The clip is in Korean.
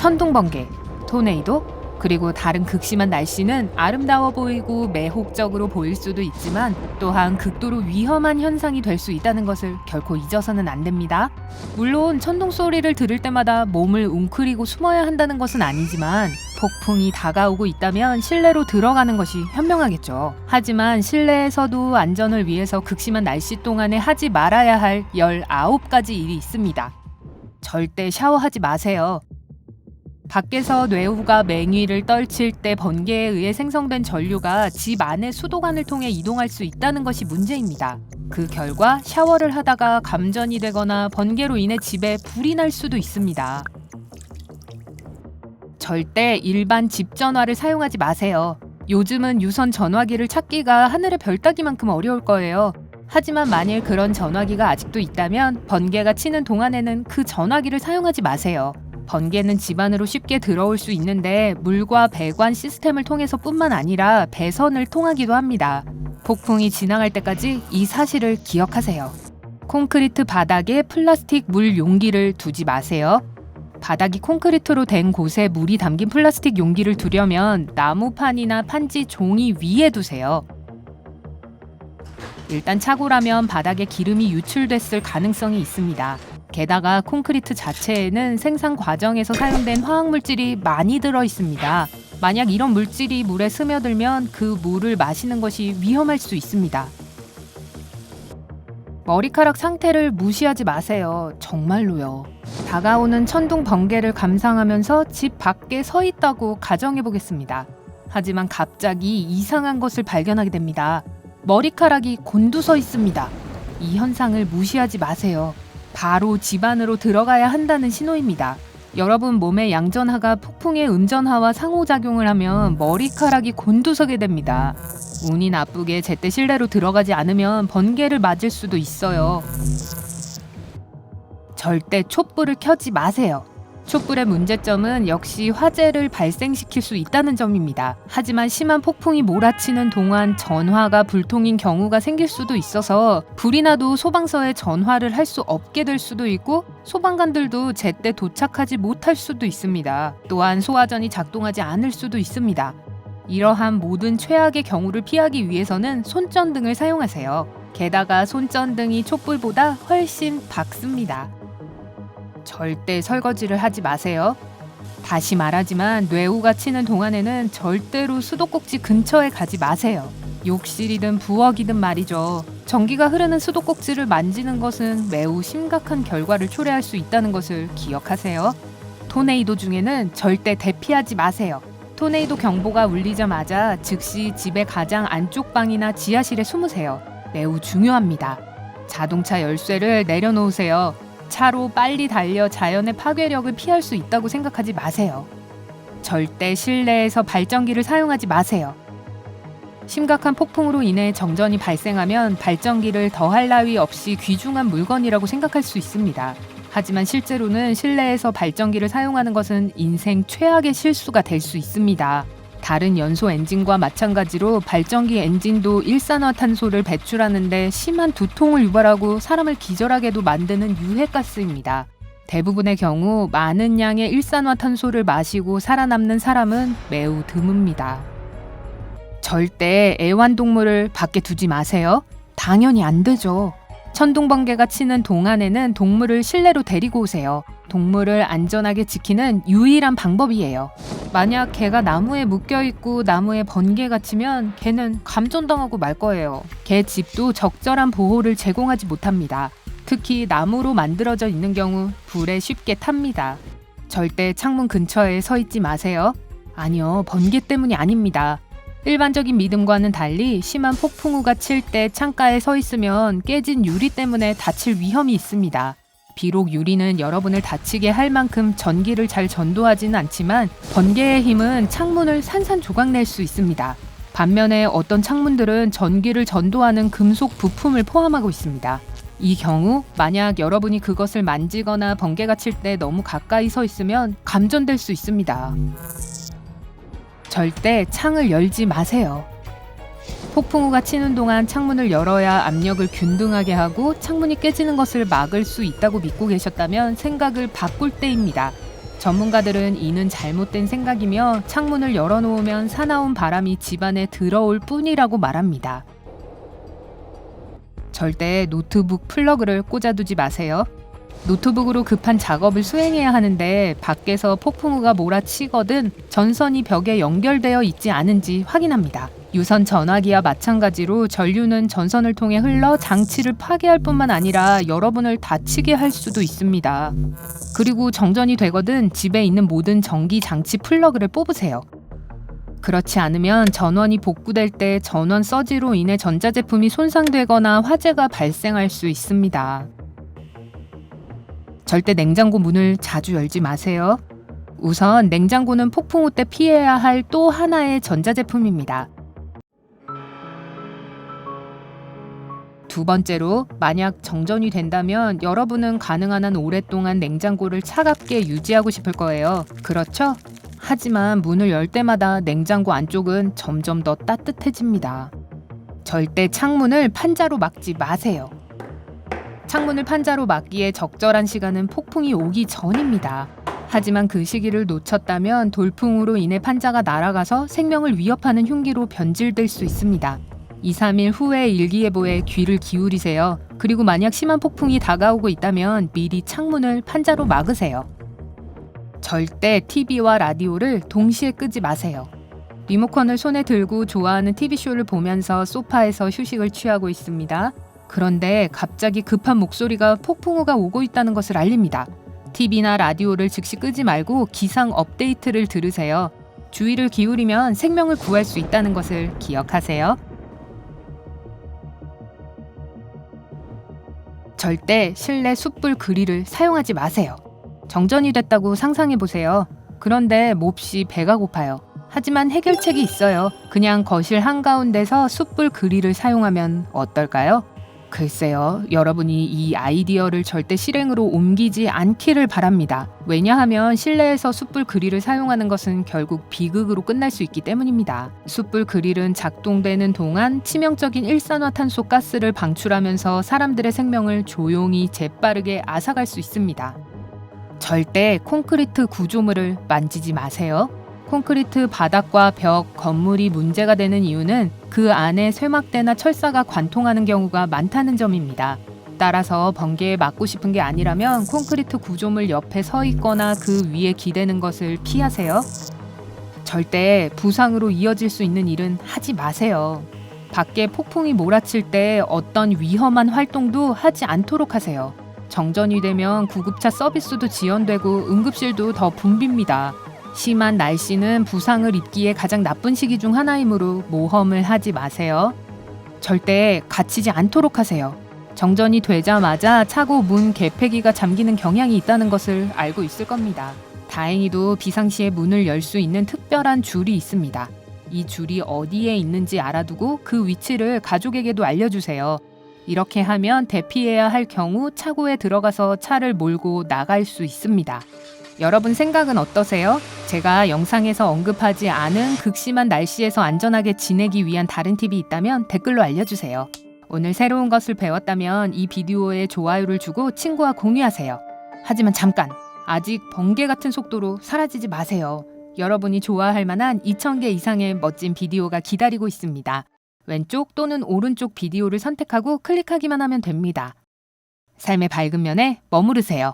천둥 번개, 토네이도, 그리고 다른 극심한 날씨는 아름다워 보이고 매혹적으로 보일 수도 있지만 또한 극도로 위험한 현상이 될 수 있다는 것을 결코 잊어서는 안 됩니다. 물론 천둥 소리를 들을 때마다 몸을 웅크리고 숨어야 한다는 것은 아니지만 폭풍이 다가오고 있다면 실내로 들어가는 것이 현명하겠죠. 하지만 실내에서도 안전을 위해서 극심한 날씨 동안에 하지 말아야 할 19가지 일이 있습니다. 절대 샤워하지 마세요. 밖에서 뇌우가 맹위를 떨칠 때 번개에 의해 생성된 전류가 집 안의 수도관을 통해 이동할 수 있다는 것이 문제입니다. 그 결과 샤워를 하다가 감전이 되거나 번개로 인해 집에 불이 날 수도 있습니다. 절대 일반 집 전화를 사용하지 마세요. 요즘은 유선 전화기를 찾기가 하늘의 별 따기만큼 어려울 거예요. 하지만 만일 그런 전화기가 아직도 있다면 번개가 치는 동안에는 그 전화기를 사용하지 마세요. 번개는 집 안으로 쉽게 들어올 수 있는데 물과 배관 시스템을 통해서뿐만 아니라 배선을 통하기도 합니다. 폭풍이 지나갈 때까지 이 사실을 기억하세요. 콘크리트 바닥에 플라스틱 물 용기를 두지 마세요. 바닥이 콘크리트로 된 곳에 물이 담긴 플라스틱 용기를 두려면 나무판이나 판지 종이 위에 두세요. 일단 착오라면 바닥에 기름이 유출됐을 가능성이 있습니다. 게다가 콘크리트 자체에는 생산 과정에서 사용된 화학물질이 많이 들어 있습니다. 만약 이런 물질이 물에 스며들면 그 물을 마시는 것이 위험할 수 있습니다. 머리카락 상태를 무시하지 마세요. 정말로요. 다가오는 천둥 번개를 감상하면서 집 밖에 서 있다고 가정해 보겠습니다. 하지만 갑자기 이상한 것을 발견하게 됩니다. 머리카락이 곤두서 있습니다. 이 현상을 무시하지 마세요. 바로 집 안으로 들어가야 한다는 신호입니다. 여러분 몸의 양전하가 폭풍의 음전하와 상호작용을 하면 머리카락이 곤두서게 됩니다. 운이 나쁘게 제때 실내로 들어가지 않으면 번개를 맞을 수도 있어요. 절대 촛불을 켜지 마세요. 촛불의 문제점은 역시 화재를 발생시킬 수 있다는 점입니다. 하지만 심한 폭풍이 몰아치는 동안 전화가 불통인 경우가 생길 수도 있어서 불이 나도 소방서에 전화를 할 수 없게 될 수도 있고 소방관들도 제때 도착하지 못할 수도 있습니다. 또한 소화전이 작동하지 않을 수도 있습니다. 이러한 모든 최악의 경우를 피하기 위해서는 손전등을 사용하세요. 게다가 손전등이 촛불보다 훨씬 밝습니다. 절대 설거지를 하지 마세요. 다시 말하지만 뇌우가 치는 동안에는 절대로 수도꼭지 근처에 가지 마세요. 욕실이든 부엌이든 말이죠. 전기가 흐르는 수도꼭지를 만지는 것은 매우 심각한 결과를 초래할 수 있다는 것을 기억하세요. 토네이도 중에는 절대 대피하지 마세요. 토네이도 경보가 울리자마자 즉시 집의 가장 안쪽 방이나 지하실에 숨으세요. 매우 중요합니다. 자동차 열쇠를 내려놓으세요. 차로 빨리 달려 자연의 파괴력을 피할 수 있다고 생각하지 마세요. 절대 실내에서 발전기를 사용하지 마세요. 심각한 폭풍으로 인해 정전이 발생하면 발전기를 더할 나위 없이 귀중한 물건이라고 생각할 수 있습니다. 하지만 실제로는 실내에서 발전기를 사용하는 것은 인생 최악의 실수가 될 수 있습니다. 다른 연소 엔진과 마찬가지로 발전기 엔진도 일산화탄소를 배출하는데 심한 두통을 유발하고 사람을 기절하게도 만드는 유해가스입니다. 대부분의 경우 많은 양의 일산화탄소를 마시고 살아남는 사람은 매우 드뭅니다. 절대 애완동물을 밖에 두지 마세요. 당연히 안 되죠. 천둥 번개가 치는 동안에는 동물을 실내로 데리고 오세요. 동물을 안전하게 지키는 유일한 방법이에요. 만약 개가 나무에 묶여있고 나무에 번개가 치면 개는 감전당하고 말 거예요. 개 집도 적절한 보호를 제공하지 못합니다. 특히 나무로 만들어져 있는 경우 불에 쉽게 탑니다. 절대 창문 근처에 서 있지 마세요. 아니요, 번개 때문이 아닙니다. 일반적인 믿음과는 달리 심한 폭풍우가 칠 때 창가에 서 있으면 깨진 유리 때문에 다칠 위험이 있습니다. 비록 유리는 여러분을 다치게 할 만큼 전기를 잘 전도하지는 않지만 번개의 힘은 창문을 산산조각 낼 수 있습니다. 반면에 어떤 창문들은 전기를 전도하는 금속 부품을 포함하고 있습니다. 이 경우 만약 여러분이 그것을 만지거나 번개가 칠 때 너무 가까이 서 있으면 감전될 수 있습니다. 절대 창을 열지 마세요. 폭풍우가 치는 동안 창문을 열어야 압력을 균등하게 하고 창문이 깨지는 것을 막을 수 있다고 믿고 계셨다면 생각을 바꿀 때입니다. 전문가들은 이는 잘못된 생각이며 창문을 열어놓으면 사나운 바람이 집안에 들어올 뿐이라고 말합니다. 절대 노트북 플러그를 꽂아두지 마세요. 노트북으로 급한 작업을 수행해야 하는데 밖에서 폭풍우가 몰아치거든 전선이 벽에 연결되어 있지 않은지 확인합니다. 유선 전화기와 마찬가지로 전류는 전선을 통해 흘러 장치를 파괴할 뿐만 아니라 여러분을 다치게 할 수도 있습니다. 그리고 정전이 되거든 집에 있는 모든 전기 장치 플러그를 뽑으세요. 그렇지 않으면 전원이 복구될 때 전원 서지로 인해 전자제품이 손상되거나 화재가 발생할 수 있습니다. 절대 냉장고 문을 자주 열지 마세요. 우선 냉장고는 폭풍우 때 피해야 할 또 하나의 전자제품입니다. 두 번째로, 만약 정전이 된다면 여러분은 가능한 한 오랫동안 냉장고를 차갑게 유지하고 싶을 거예요. 그렇죠? 하지만 문을 열 때마다 냉장고 안쪽은 점점 더 따뜻해집니다. 절대 창문을 판자로 막지 마세요. 창문을 판자로 막기에 적절한 시간은 폭풍이 오기 전입니다. 하지만 그 시기를 놓쳤다면 돌풍으로 인해 판자가 날아가서 생명을 위협하는 흉기로 변질될 수 있습니다. 2, 3일 후의 일기예보에 귀를 기울이세요. 그리고 만약 심한 폭풍이 다가오고 있다면 미리 창문을 판자로 막으세요. 절대 TV와 라디오를 동시에 끄지 마세요. 리모컨을 손에 들고 좋아하는 TV쇼를 보면서 소파에서 휴식을 취하고 있습니다. 그런데 갑자기 급한 목소리가 폭풍우가 오고 있다는 것을 알립니다. TV나 라디오를 즉시 끄지 말고 기상 업데이트를 들으세요. 주의를 기울이면 생명을 구할 수 있다는 것을 기억하세요. 절대 실내 숯불 그릴을 사용하지 마세요. 정전이 됐다고 상상해보세요. 그런데 몹시 배가 고파요. 하지만 해결책이 있어요. 그냥 거실 한가운데서 숯불 그릴을 사용하면 어떨까요? 글쎄요, 여러분이 이 아이디어를 절대 실행으로 옮기지 않기를 바랍니다. 왜냐하면 실내에서 숯불 그릴을 사용하는 것은 결국 비극으로 끝날 수 있기 때문입니다. 숯불 그릴은 작동되는 동안 치명적인 일산화탄소 가스를 방출하면서 사람들의 생명을 조용히 재빠르게 앗아갈 수 있습니다. 절대 콘크리트 구조물을 만지지 마세요. 콘크리트 바닥과 벽, 건물이 문제가 되는 이유는 그 안에 쇠막대나 철사가 관통하는 경우가 많다는 점입니다. 따라서 번개에 맞고 싶은 게 아니라면 콘크리트 구조물 옆에 서 있거나 그 위에 기대는 것을 피하세요. 절대 부상으로 이어질 수 있는 일은 하지 마세요. 밖에 폭풍이 몰아칠 때 어떤 위험한 활동도 하지 않도록 하세요. 정전이 되면 구급차 서비스도 지연되고 응급실도 더 붐빕니다. 심한 날씨는 부상을 입기에 가장 나쁜 시기 중 하나이므로 모험을 하지 마세요. 절대 갇히지 않도록 하세요. 정전이 되자마자 차고 문 개폐기가 잠기는 경향이 있다는 것을 알고 있을 겁니다. 다행히도 비상시에 문을 열 수 있는 특별한 줄이 있습니다. 이 줄이 어디에 있는지 알아두고 그 위치를 가족에게도 알려주세요. 이렇게 하면 대피해야 할 경우 차고에 들어가서 차를 몰고 나갈 수 있습니다. 여러분 생각은 어떠세요? 제가 영상에서 언급하지 않은 극심한 날씨에서 안전하게 지내기 위한 다른 팁이 있다면 댓글로 알려주세요. 오늘 새로운 것을 배웠다면 이 비디오에 좋아요를 주고 친구와 공유하세요. 하지만 잠깐! 아직 번개 같은 속도로 사라지지 마세요. 여러분이 좋아할 만한 2,000개 이상의 멋진 비디오가 기다리고 있습니다. 왼쪽 또는 오른쪽 비디오를 선택하고 클릭하기만 하면 됩니다. 삶의 밝은 면에 머무르세요.